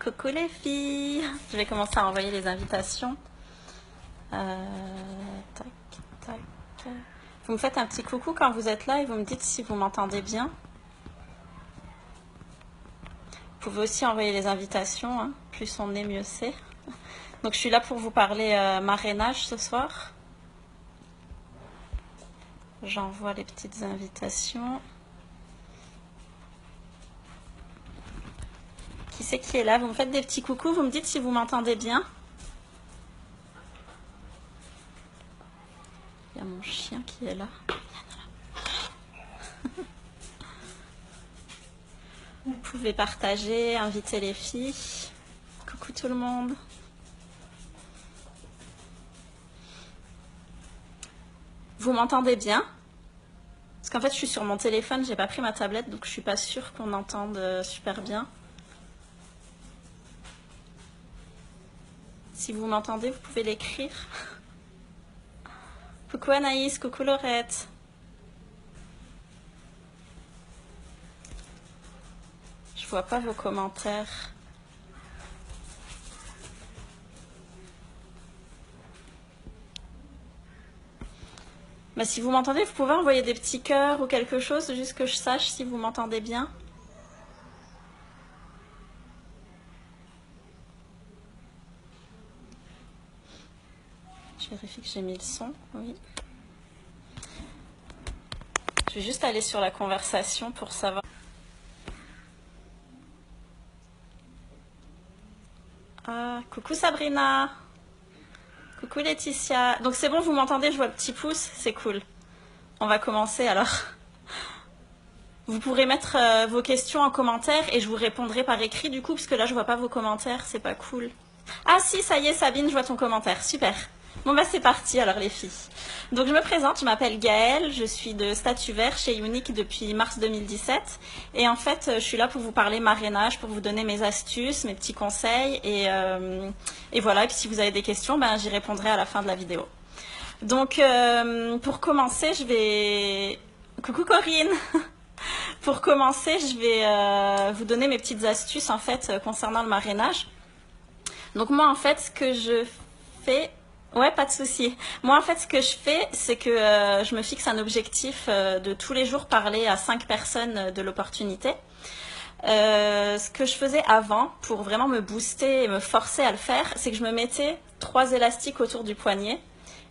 Coucou les filles. Je vais commencer à envoyer les invitations. Tac, tac. Vous me faites un petit coucou quand vous êtes là et vous me dites si vous m'entendez bien. Vous pouvez aussi envoyer les invitations, hein. Plus on est, mieux c'est. Donc je suis là pour vous parler marrainage ce soir. J'envoie les petites invitations. Qui c'est qui est là? Vous me faites des petits coucous, vous me dites si vous m'entendez bien. Il y a mon chien qui est là. Vous pouvez partager, inviter les filles. Coucou tout le monde. Vous m'entendez bien? Parce qu'en fait, je suis sur mon téléphone, j'ai pas pris ma tablette, donc je suis pas sûre qu'on entende super bien. Si vous m'entendez, vous pouvez l'écrire. Coucou Anaïs, coucou Laurette. Je vois pas vos commentaires. Mais si vous m'entendez, vous pouvez envoyer des petits cœurs ou quelque chose, juste que je sache si vous m'entendez bien. Je vérifie que j'ai mis le son, oui. Je vais juste aller sur la conversation pour savoir. Ah, coucou Sabrina. Coucou Laetitia. Donc c'est bon, vous m'entendez, je vois le petit pouce, c'est cool. On va commencer alors. Vous pourrez mettre vos questions en commentaire et je vous répondrai par écrit du coup, parce que là je vois pas vos commentaires, c'est pas cool. Ah si, ça y est Sabine, je vois ton commentaire, super. Bon bah c'est parti alors les filles. Donc je me présente, je m'appelle Gaëlle, je suis de Statut Vert chez Younique depuis mars 2017 et en fait je suis là pour vous parler marrainage, pour vous donner mes astuces, mes petits conseils et voilà, et puis si vous avez des questions, ben, j'y répondrai à la fin de la vidéo. Donc pour commencer, je vais... Coucou Corinne. Pour commencer, je vais vous donner mes petites astuces en fait concernant le marrainage. Donc moi en fait ce que je fais... Ouais, pas de souci. Moi, en fait, ce que je fais, c'est que je me fixe un objectif de tous les jours parler à 5 personnes de l'opportunité. Ce que je faisais avant, pour vraiment me booster et me forcer à le faire, c'est que je me mettais 3 élastiques autour du poignet.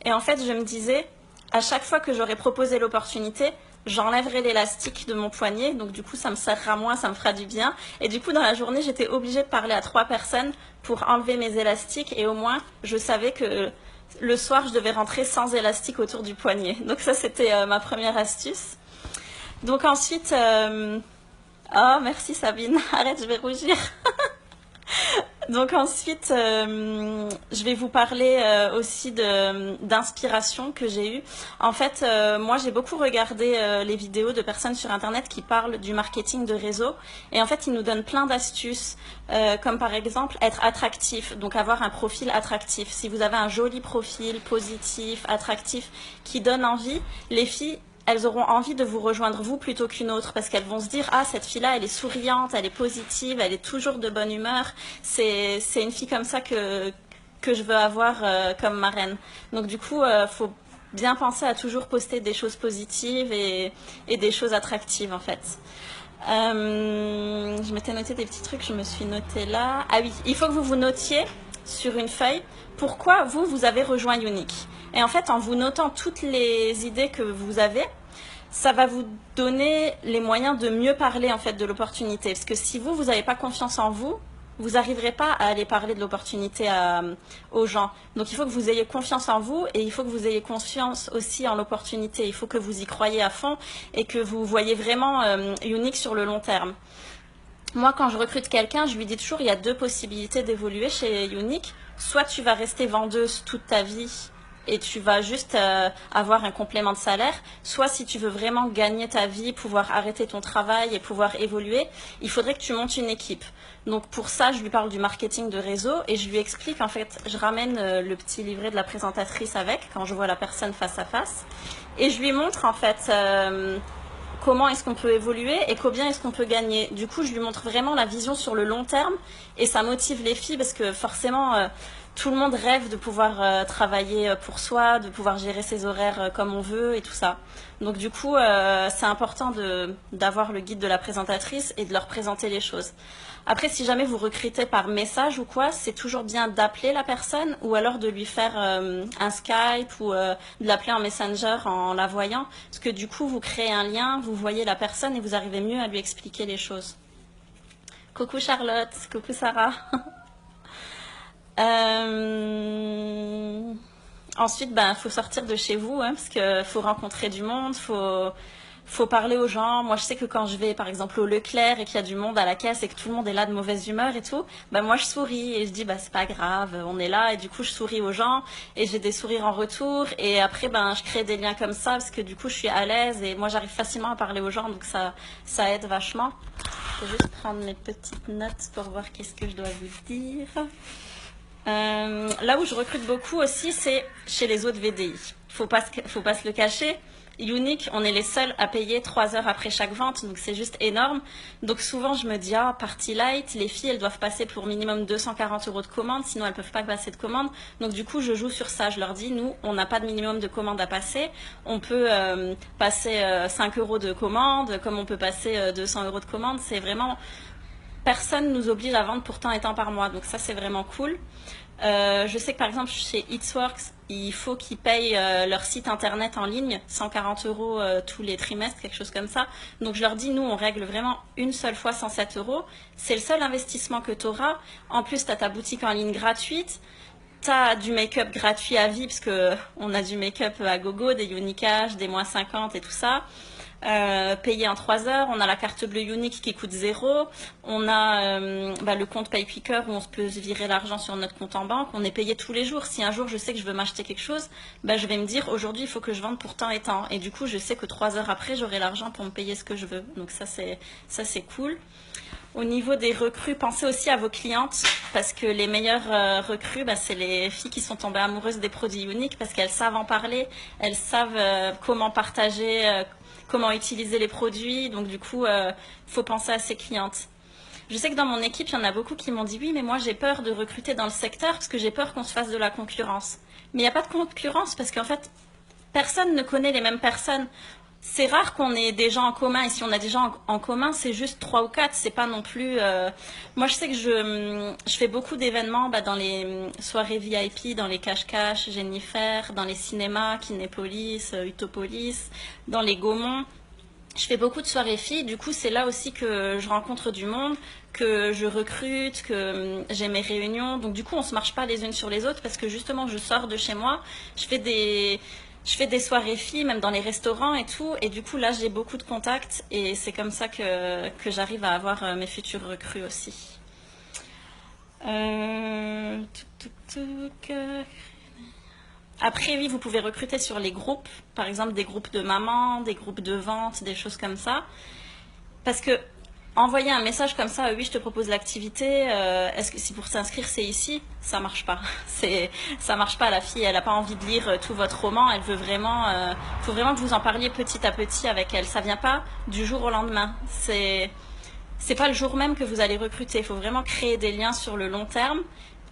Et en fait, je me disais, à chaque fois que j'aurais proposé l'opportunité, j'enlèverai l'élastique de mon poignet. Donc du coup, ça me serrera moins, ça me fera du bien. Et du coup, dans la journée, j'étais obligée de parler à 3 personnes pour enlever mes élastiques. Et au moins, je savais que... le soir, je devais rentrer sans élastique autour du poignet. Donc ça, c'était ma première astuce. Donc ensuite... Oh, merci Sabine. Arrête, je vais rougir. Donc ensuite, je vais vous parler aussi d'inspiration que j'ai eue. En fait, moi, j'ai beaucoup regardé les vidéos de personnes sur Internet qui parlent du marketing de réseau. Et en fait, ils nous donnent plein d'astuces, comme par exemple être attractif, donc avoir un profil attractif. Si vous avez un joli profil, positif, attractif, qui donne envie, les filles... elles auront envie de vous rejoindre vous plutôt qu'une autre parce qu'elles vont se dire « Ah, cette fille-là, elle est souriante, elle est positive, elle est toujours de bonne humeur. C'est une fille comme ça que je veux avoir comme marraine. » Donc du coup, faut bien penser à toujours poster des choses positives et des choses attractives en fait. Je m'étais noté des petits trucs, je me suis notée là. Ah oui, il faut que vous vous notiez sur une feuille pourquoi vous avez rejoint Younique. Et en fait, en vous notant toutes les idées que vous avez, ça va vous donner les moyens de mieux parler en fait de l'opportunité. Parce que si vous n'avez pas confiance en vous, vous n'arriverez pas à aller parler de l'opportunité aux gens. Donc il faut que vous ayez confiance en vous et il faut que vous ayez confiance aussi en l'opportunité. Il faut que vous y croyez à fond et que vous voyez vraiment Younique sur le long terme. Moi, quand je recrute quelqu'un, je lui dis toujours il y a 2 possibilités d'évoluer chez Younique. Soit tu vas rester vendeuse toute ta vie et tu vas juste avoir un complément de salaire. Soit si tu veux vraiment gagner ta vie, pouvoir arrêter ton travail et pouvoir évoluer, il faudrait que tu montes une équipe. Donc pour ça, je lui parle du marketing de réseau et je lui explique, en fait, je ramène le petit livret de la présentatrice avec, quand je vois la personne face à face. Et je lui montre en fait comment est-ce qu'on peut évoluer et combien est-ce qu'on peut gagner. Du coup, je lui montre vraiment la vision sur le long terme et ça motive les filles parce que forcément, tout le monde rêve de pouvoir travailler pour soi, de pouvoir gérer ses horaires comme on veut et tout ça. Donc du coup, c'est important d'avoir le guide de la présentatrice et de leur présenter les choses. Après, si jamais vous recrutez par message ou quoi, c'est toujours bien d'appeler la personne ou alors de lui faire un Skype ou de l'appeler en Messenger en la voyant. Parce que du coup, vous créez un lien, vous voyez la personne et vous arrivez mieux à lui expliquer les choses. Coucou Charlotte, coucou Sarah. Ensuite, faut sortir de chez vous, hein, parce qu'il faut rencontrer du monde, faut parler aux gens. Moi, je sais que quand je vais, par exemple, au Leclerc et qu'il y a du monde à la caisse et que tout le monde est là de mauvaise humeur et tout, moi, je souris et je dis, c'est pas grave, on est là. Et du coup, je souris aux gens et j'ai des sourires en retour. Et après, je crée des liens comme ça parce que du coup, je suis à l'aise et moi, j'arrive facilement à parler aux gens. Donc, ça aide vachement. Je vais juste prendre mes petites notes pour voir qu'est-ce que je dois vous dire. Là où je recrute beaucoup aussi, c'est chez les autres VDI. Faut pas se le cacher. Unique, on est les seuls à payer 3 heures après chaque vente, donc c'est juste énorme. Donc souvent, je me dis, partie light, les filles, elles doivent passer pour minimum 240 € de commande, sinon elles peuvent pas passer de commande. Donc du coup, je joue sur ça. Je leur dis, nous, on n'a pas de minimum de commande à passer. On peut passer 5 € de commande, comme on peut passer 200 € de commande. C'est vraiment... Personne nous oblige à vendre pour tant et tant par mois, donc ça, c'est vraiment cool. Je sais que par exemple chez Eatsworks, il faut qu'ils payent leur site internet en ligne, 140 € tous les trimestres, quelque chose comme ça. Donc je leur dis, nous on règle vraiment une seule fois 107 €. C'est le seul investissement que tu auras. En plus, tu as ta boutique en ligne gratuite. Tu as du make-up gratuit à vie, parce qu'on a du make-up à gogo, des Unicash, des -50 et tout ça. Payé en 3 heures, on a la carte bleue unique qui coûte 0, on a le compte PayQuicker où on peut se virer l'argent sur notre compte en banque, on est payé tous les jours. Si un jour je sais que je veux m'acheter quelque chose, je vais me dire aujourd'hui il faut que je vende pour tant et tant, et du coup je sais que 3 heures après j'aurai l'argent pour me payer ce que je veux. Donc ça c'est cool. Au niveau des recrues, pensez aussi à vos clientes, parce que les meilleures recrues, c'est les filles qui sont tombées amoureuses des produits uniques, parce qu'elles savent en parler, elles savent comment partager, comment utiliser les produits. Donc du coup, faut penser à ses clientes. Je sais que dans mon équipe, il y en a beaucoup qui m'ont dit, oui, mais moi j'ai peur de recruter dans le secteur parce que j'ai peur qu'on se fasse de la concurrence. Mais il n'y a pas de concurrence parce qu'en fait, personne ne connaît les mêmes personnes. C'est rare qu'on ait des gens en commun, et si on a des gens en commun, c'est juste 3 ou 4, c'est pas non plus... Moi, je sais que je fais beaucoup d'événements dans les soirées VIP, dans les cache-cache, Jennifer, dans les cinémas, Kinépolis, Utopolis, dans les Gaumont. Je fais beaucoup de soirées filles, du coup, c'est là aussi que je rencontre du monde, que je recrute, que j'ai mes réunions. Donc, du coup, on se marche pas les unes sur les autres parce que justement, je sors de chez moi, je fais des soirées filles, même dans les restaurants et tout. Et du coup, là, j'ai beaucoup de contacts et c'est comme ça que j'arrive à avoir mes futures recrues aussi. Après, oui, vous pouvez recruter sur les groupes. Par exemple, des groupes de mamans, des groupes de vente, des choses comme ça. Parce que envoyer un message comme ça, oui, je te propose l'activité, est-ce que si pour s'inscrire c'est ici, ça marche pas. Ça marche pas, la fille, elle n'a pas envie de lire tout votre roman, elle veut vraiment, faut vraiment que vous en parliez petit à petit avec elle. Ça vient pas du jour au lendemain. C'est pas le jour même que vous allez recruter. Il faut vraiment créer des liens sur le long terme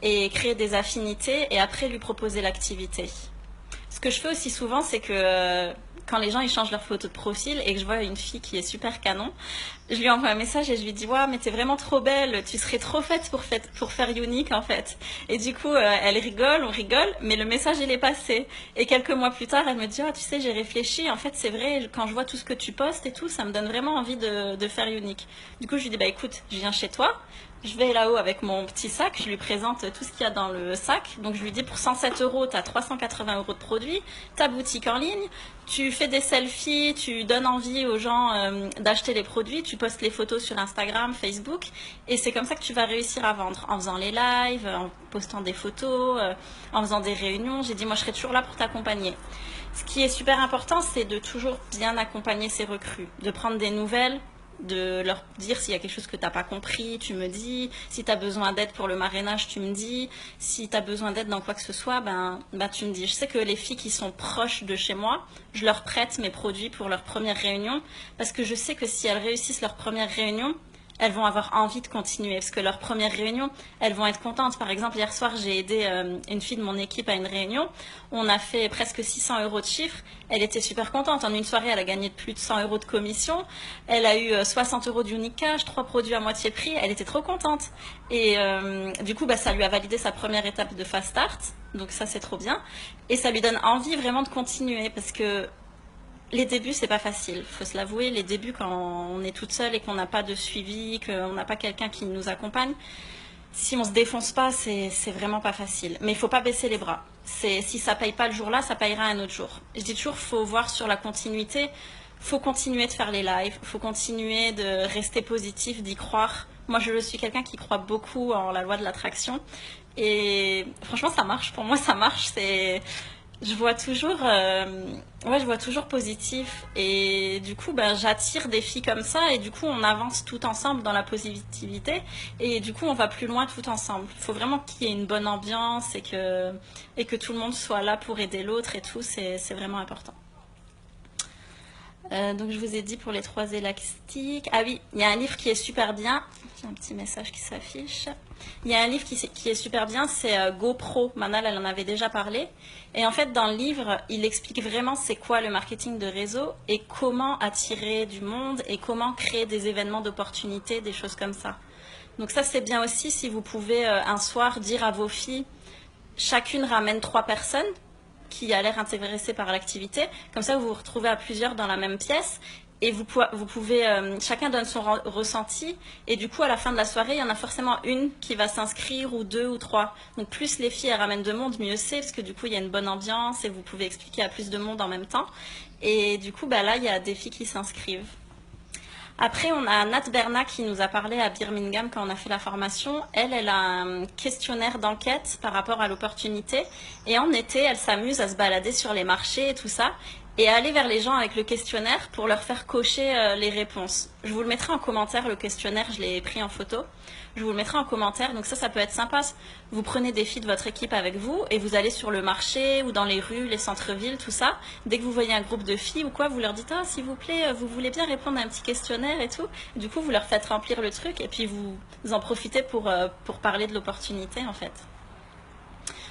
et créer des affinités et après lui proposer l'activité. Ce que je fais aussi souvent, c'est que quand les gens ils changent leur photo de profil et que je vois une fille qui est super canon, je lui envoie un message et je lui dis « Waouh, mais t'es vraiment trop belle, tu serais trop faite pour faire unique en fait. » Et du coup, elle rigole, on rigole, mais le message il est passé. Et quelques mois plus tard, elle me dit « Ah, tu sais, j'ai réfléchi, en fait c'est vrai, quand je vois tout ce que tu postes et tout, ça me donne vraiment envie de faire unique. » Du coup, je lui dis « Bah écoute, je viens chez toi. » Je vais là-haut avec mon petit sac, je lui présente tout ce qu'il y a dans le sac. Donc je lui dis pour 107 €, tu as 380 € de produits, ta boutique en ligne, tu fais des selfies, tu donnes envie aux gens d'acheter les produits, tu postes les photos sur Instagram, Facebook, et c'est comme ça que tu vas réussir à vendre, en faisant les lives, en postant des photos, en faisant des réunions. J'ai dit moi je serai toujours là pour t'accompagner. Ce qui est super important, c'est de toujours bien accompagner ses recrues, de prendre des nouvelles, de leur dire s'il y a quelque chose que tu n'as pas compris, tu me dis. Si tu as besoin d'aide pour le marrainage, tu me dis. Si tu as besoin d'aide dans quoi que ce soit, tu me dis. Je sais que les filles qui sont proches de chez moi, je leur prête mes produits pour leur première réunion, parce que je sais que si elles réussissent leur première réunion, elles vont avoir envie de continuer, parce que leur première réunion, elles vont être contentes. Par exemple, hier soir, j'ai aidé une fille de mon équipe à une réunion. On a fait presque 600 € de chiffre. Elle était super contente. En une soirée, elle a gagné plus de 100 € de commission. Elle a eu 60 € d'unique cash, 3 produits à moitié prix. Elle était trop contente. Et du coup, ça lui a validé sa première étape de Fast Start. Donc ça, c'est trop bien. Et ça lui donne envie vraiment de continuer, parce que les débuts, c'est pas facile, faut se l'avouer. Les débuts, quand on est toute seule et qu'on n'a pas de suivi, qu'on n'a pas quelqu'un qui nous accompagne, si on se défonce pas, c'est vraiment pas facile. Mais il faut pas baisser les bras. Si ça paye pas le jour-là, ça payera un autre jour. Je dis toujours, faut voir sur la continuité. Faut continuer de faire les lives, faut continuer de rester positif, d'y croire. Moi, je suis quelqu'un qui croit beaucoup en la loi de l'attraction. Et franchement, ça marche. Pour moi, ça marche. Je vois toujours positif, et du coup j'attire des filles comme ça, et du coup on avance tout ensemble dans la positivité, et du coup on va plus loin tout ensemble. Il faut vraiment qu'il y ait une bonne ambiance, et que tout le monde soit là pour aider l'autre et tout, c'est vraiment important. Donc je vous ai dit pour les 3 élastiques. Ah oui, il y a un livre qui est super bien. J'ai un petit message qui s'affiche. Il y a un livre qui est super bien, c'est GoPro. Manal, elle en avait déjà parlé. Et en fait, dans le livre, il explique vraiment c'est quoi le marketing de réseau et comment attirer du monde et comment créer des événements d'opportunité, des choses comme ça. Donc ça, c'est bien aussi si vous pouvez un soir dire à vos filles, chacune ramène 3 personnes qui a l'air intéressée par l'activité. Comme ça, vous vous retrouvez à plusieurs dans la même pièce, et vous pouvez, chacun donne son ressenti, et du coup, à la fin de la soirée, il y en a forcément une qui va s'inscrire, ou 2 ou 3. Donc plus les filles elles ramènent de monde, mieux c'est, parce que du coup, il y a une bonne ambiance, et vous pouvez expliquer à plus de monde en même temps. Et du coup, là, il y a des filles qui s'inscrivent. Après, on a Nat Berna qui nous a parlé à Birmingham quand on a fait la formation. Elle a un questionnaire d'enquête par rapport à l'opportunité. Et en été, elle s'amuse à se balader sur les marchés et tout ça, et à aller vers les gens avec le questionnaire pour leur faire cocher les réponses. Je vous le mettrai en commentaire, le questionnaire, je l'ai pris en photo. Je vous le mettrai en commentaire, donc ça peut être sympa. Vous prenez des filles de votre équipe avec vous et vous allez sur le marché ou dans les rues, les centres-villes, tout ça. Dès que vous voyez un groupe de filles ou quoi, vous leur dites « Ah, s'il vous plaît, vous voulez bien répondre à un petit questionnaire et tout ?» Du coup, vous leur faites remplir le truc, et puis vous en profitez pour parler de l'opportunité, en fait.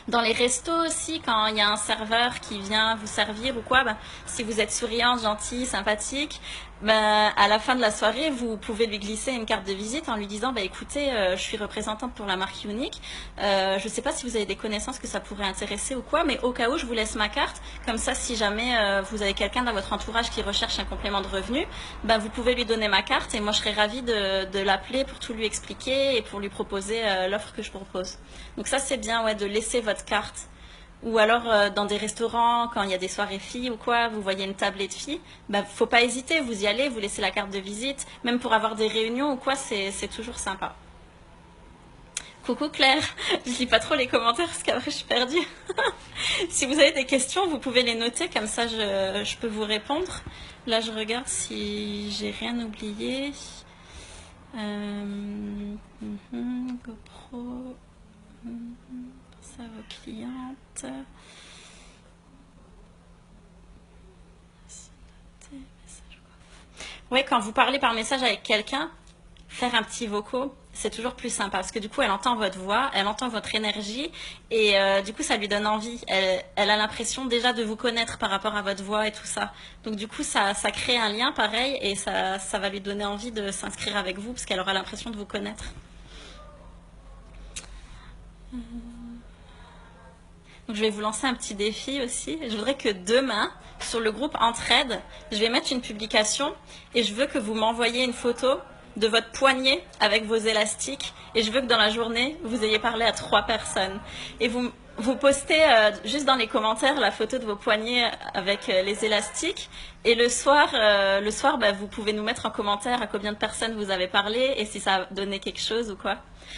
Dans les restos aussi, quand il y a un serveur qui vient vous servir ou quoi, si vous êtes souriant, gentil, sympathique, à la fin de la soirée, vous pouvez lui glisser une carte de visite en lui disant écoutez, je suis représentante pour la marque Unique, je ne sais pas si vous avez des connaissances que ça pourrait intéresser ou quoi, mais au cas où, je vous laisse ma carte. Comme ça, si jamais vous avez quelqu'un dans votre entourage qui recherche un complément de revenu, vous pouvez lui donner ma carte, et moi je serais ravie de l'appeler pour tout lui expliquer et pour lui proposer l'offre que je propose. Donc ça, c'est bien, de laisser votre carte. Ou alors dans des restaurants, quand il y a des soirées filles ou quoi, vous voyez une tablée de filles, faut pas hésiter, vous y allez, vous laissez la carte de visite. Même pour avoir des réunions ou quoi, c'est toujours sympa. Coucou Claire, je lis pas trop les commentaires parce qu'après je suis perdue. Si vous avez des questions, vous pouvez les noter, comme ça je peux vous répondre. Là, je regarde si j'ai rien oublié. GoPro... Pensez à vos clientes. Oui, quand vous parlez par message avec quelqu'un, faire un petit vocaux, c'est toujours plus sympa, parce que du coup, elle entend votre voix, elle entend votre énergie, et du coup, ça lui donne envie. Elle a l'impression déjà de vous connaître par rapport à votre voix et tout ça. Donc du coup, ça crée un lien pareil, et ça va lui donner envie de s'inscrire avec vous, parce qu'elle aura l'impression de vous connaître. Donc je vais vous lancer un petit défi aussi. Je voudrais que demain, sur le groupe Entraide, je vais mettre une publication, et je veux que vous m'envoyiez une photo de votre poignet avec vos élastiques, et je veux que dans la journée, vous ayez parlé à 3 personnes. Et vous postez juste dans les commentaires la photo de vos poignets avec les élastiques, et le soir, vous pouvez nous mettre en commentaire à combien de personnes vous avez parlé et si ça a donné quelque chose ou quoi.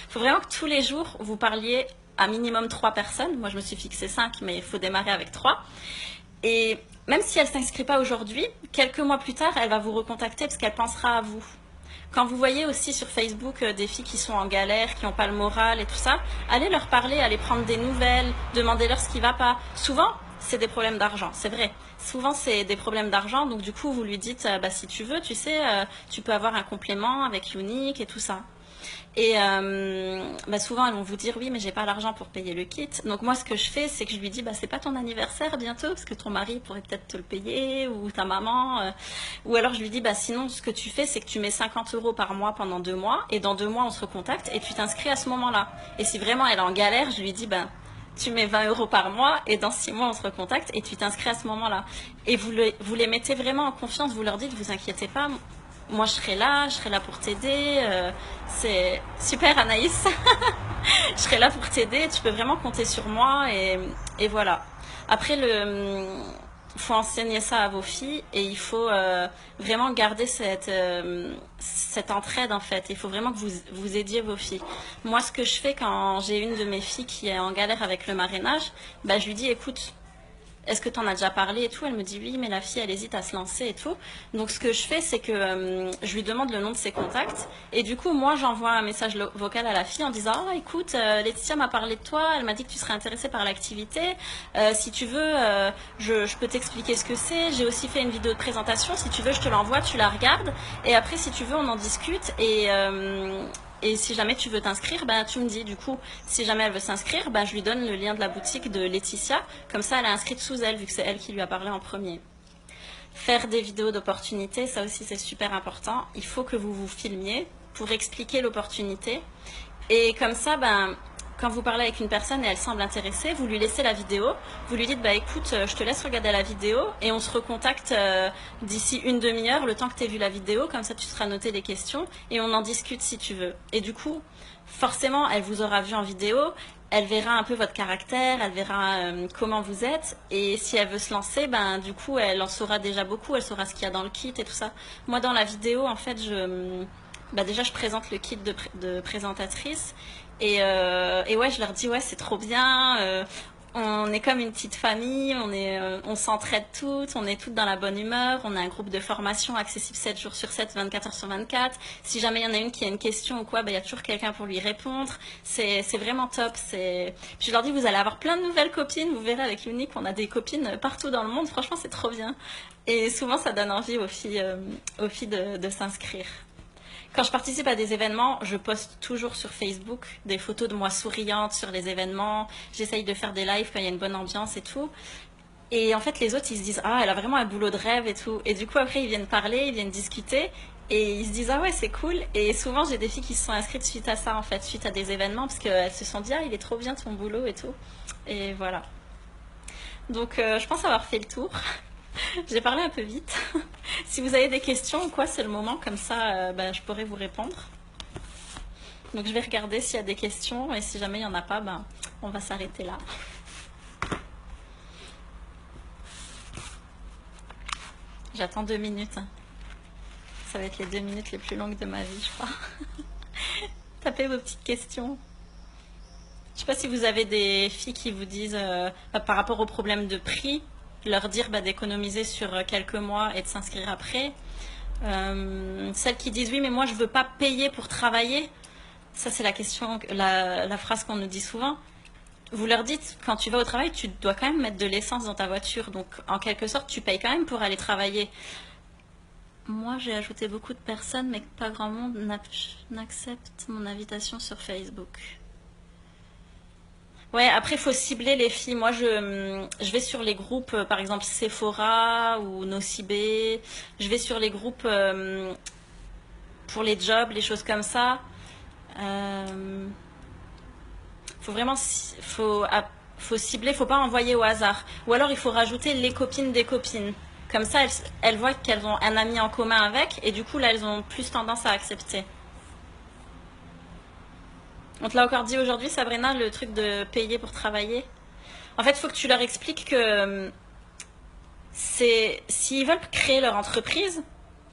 Il faut vraiment que tous les jours, vous parliez à minimum 3 personnes. Moi, je me suis fixé 5, mais il faut démarrer avec 3. Et même si elle ne s'inscrit pas aujourd'hui, quelques mois plus tard, elle va vous recontacter parce qu'elle pensera à vous. Quand vous voyez aussi sur Facebook des filles qui sont en galère, qui n'ont pas le moral et tout ça, allez leur parler, allez prendre des nouvelles, demandez-leur ce qui va pas. Souvent, c'est des problèmes d'argent, c'est vrai. Souvent, c'est des problèmes d'argent, donc du coup, vous lui dites, bah, si tu veux, tu sais, tu peux avoir un complément avec Unique et tout ça. Et bah souvent, elles vont vous dire oui, mais j'ai pas l'argent pour payer le kit. Donc moi, ce que je fais, c'est que je lui dis bah c'est pas ton anniversaire bientôt, parce que ton mari pourrait peut-être te le payer ou ta maman. Ou alors je lui dis bah sinon, ce que tu fais, c'est que tu mets 50 € par mois pendant 2 mois, et dans 2 mois, on se recontacte et tu t'inscris à ce moment-là. Et si vraiment elle est en galère, je lui dis bah tu mets 20 € par mois et dans 6 mois on se recontacte et tu t'inscris à ce moment-là. Et vous les mettez vraiment en confiance, vous leur dites vous inquiétez pas, moi je serai là pour t'aider. C'est super Anaïs, je serai là pour t'aider, tu peux vraiment compter sur moi et voilà. Après faut enseigner ça à vos filles et il faut vraiment garder cette entraide en fait. Il faut vraiment que vous aidiez vos filles. Moi ce que je fais quand j'ai une de mes filles qui est en galère avec le marrainage, bah, je lui dis écoute, est-ce que tu en as déjà parlé et tout? Elle me dit oui, mais la fille, elle hésite à se lancer et tout. Donc, ce que je fais, c'est que je lui demande le nom de ses contacts. Et du coup, moi, j'envoie un message vocal à la fille en disant oh, écoute, Laetitia m'a parlé de toi. Elle m'a dit que tu serais intéressée par l'activité. Si tu veux, je peux t'expliquer ce que c'est. J'ai aussi fait une vidéo de présentation. Si tu veux, je te l'envoie, tu la regardes. Et après, si tu veux, on en discute. Et si jamais tu veux t'inscrire, ben, tu me dis. Du coup, si jamais elle veut s'inscrire, ben, je lui donne le lien de la boutique de Laetitia. Comme ça, elle est inscrite sous elle, vu que c'est elle qui lui a parlé en premier. Faire des vidéos d'opportunité, ça aussi c'est super important. Il faut que vous vous filmiez pour expliquer l'opportunité. Et comme ça, ben, quand vous parlez avec une personne et elle semble intéressée, vous lui laissez la vidéo, vous lui dites bah écoute, je te laisse regarder la vidéo et on se recontacte d'ici une demi-heure, le temps que tu aies vu la vidéo, comme ça tu seras noté les questions et on en discute si tu veux. Et du coup, forcément, elle vous aura vu en vidéo, elle verra un peu votre caractère, elle verra comment vous êtes et si elle veut se lancer, ben du coup, elle en saura déjà beaucoup, elle saura ce qu'il y a dans le kit et tout ça. Moi, dans la vidéo, en fait, déjà, je présente le kit de présentatrice. Et ouais, je leur dis, ouais, c'est trop bien. On est comme une petite famille, on s'entraide toutes, on est toutes dans la bonne humeur. On a un groupe de formation accessible 7 jours sur 7, 24 heures sur 24. Si jamais il y en a une qui a une question ou quoi, il y a toujours quelqu'un pour lui répondre. C'est vraiment top. Puis je leur dis, vous allez avoir plein de nouvelles copines. Vous verrez avec Unique, on a des copines partout dans le monde. Franchement, c'est trop bien. Et souvent, ça donne envie aux filles de s'inscrire. Quand je participe à des événements, je poste toujours sur Facebook des photos de moi souriante sur les événements. J'essaye de faire des lives quand il y a une bonne ambiance et tout. Et en fait, les autres, ils se disent « Ah, elle a vraiment un boulot de rêve et tout ». Et du coup, après, ils viennent parler, ils viennent discuter. Et ils se disent « Ah ouais, c'est cool ». Et souvent, j'ai des filles qui se sont inscrites suite à ça, en fait, suite à des événements, parce qu'elles se sont dit « Ah, il est trop bien ton boulot et tout ». Et voilà. Donc, je pense avoir fait le tour. J'ai parlé un peu vite. Si vous avez des questions ou quoi, c'est le moment, comme ça je pourrais vous répondre. Donc je vais regarder s'il y a des questions et si jamais il n'y en a pas, on va s'arrêter là. J'attends 2 minutes. Ça va être les 2 minutes les plus longues de ma vie, je crois. Tapez vos petites questions. Je ne sais pas si vous avez des filles qui vous disent, par rapport au problème de prix, leur dire d'économiser sur quelques mois et de s'inscrire après. Celles qui disent oui mais moi je veux pas payer pour travailler, ça c'est la question, la phrase qu'on nous dit souvent. Vous leur dites quand tu vas au travail tu dois quand même mettre de l'essence dans ta voiture, donc en quelque sorte tu payes quand même pour aller travailler. Moi j'ai ajouté beaucoup de personnes mais pas grand monde n'accepte mon invitation sur Facebook. Ouais, après, il faut cibler les filles. Moi, je vais sur les groupes, par exemple Sephora ou Nocibé. Je vais sur les groupes pour les jobs, les choses comme ça. Faut vraiment faut cibler, faut pas envoyer au hasard. Ou alors, il faut rajouter les copines des copines. Comme ça, elles voient qu'elles ont un ami en commun avec. Et du coup, là, elles ont plus tendance à accepter. On te l'a encore dit aujourd'hui, Sabrina, le truc de payer pour travailler. En fait, il faut que tu leur expliques que s'ils veulent créer leur entreprise,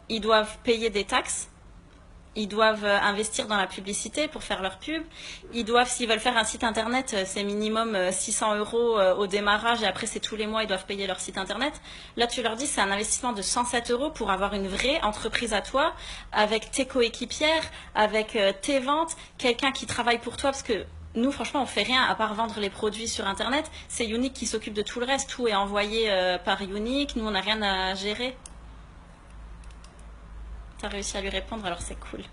ils doivent payer des taxes. ils doivent investir dans la publicité pour faire leur pub. Ils doivent, s'ils veulent faire un site internet, c'est minimum 600 euros au démarrage et après c'est tous les mois, ils doivent payer leur site internet. Là, tu leur dis, c'est un investissement de 107 euros pour avoir une vraie entreprise à toi, avec tes coéquipières, avec tes ventes, quelqu'un qui travaille pour toi, parce que nous, franchement, on fait rien à part vendre les produits sur internet. C'est Unique qui s'occupe de tout le reste. Tout est envoyé par Unique. Nous, on n'a rien à gérer. T'as réussi à lui répondre, alors c'est cool.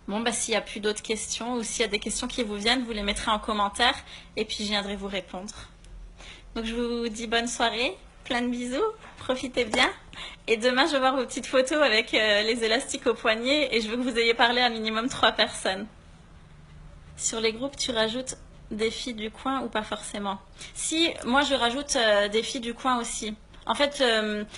Bon, bah, s'il n'y a plus d'autres questions ou s'il y a des questions qui vous viennent, vous les mettrez en commentaire et puis je viendrai vous répondre. Donc, je vous dis bonne soirée, plein de bisous, profitez bien. Et demain, je vais voir vos petites photos avec les élastiques au poignet et je veux que vous ayez parlé à minimum 3 personnes. Sur les groupes, tu rajoutes des filles du coin ou pas forcément? Si, moi je rajoute des filles du coin aussi. En fait,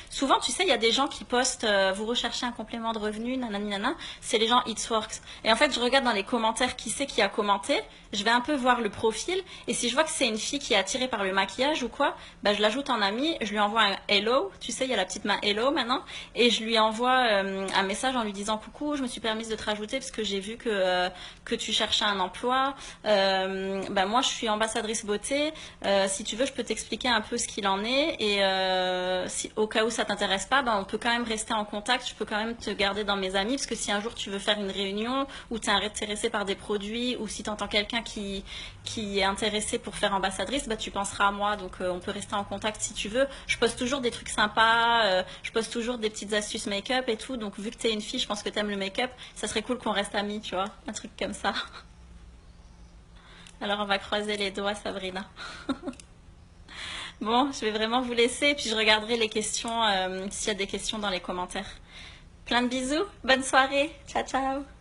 souvent, tu sais, il y a des gens qui postent vous recherchez un complément de revenu, nanani nanana. C'est les gens It Works. Et en fait, je regarde dans les commentaires qui c'est qui a commenté. Je vais un peu voir le profil. Et si je vois que c'est une fille qui est attirée par le maquillage ou quoi, bah, je l'ajoute en ami. Je lui envoie un hello. Tu sais, il y a la petite main hello maintenant. Et je lui envoie un message en lui disant coucou, je me suis permise de te rajouter parce que j'ai vu que tu cherchais un emploi. Bah, moi, je suis ambassadrice beauté. Si tu veux, je peux t'expliquer un peu ce qu'il en est. Et si, au cas où ça t'intéresse pas, ben, on peut quand même rester en contact. Je peux quand même te garder dans mes amis parce que si un jour tu veux faire une réunion ou tu es intéressé par des produits ou si tu entends quelqu'un qui est intéressé pour faire ambassadrice, ben, tu penseras à moi. Donc on peut rester en contact si tu veux. Je poste toujours des trucs sympas, je poste toujours des petites astuces make-up et tout. Donc vu que tu es une fille, je pense que tu aimes le make-up, ça serait cool qu'on reste amis, tu vois, un truc comme ça. Alors on va croiser les doigts, Sabrina. Bon, je vais vraiment vous laisser et puis je regarderai les questions s'il y a des questions dans les commentaires. Plein de bisous, bonne soirée, ciao ciao.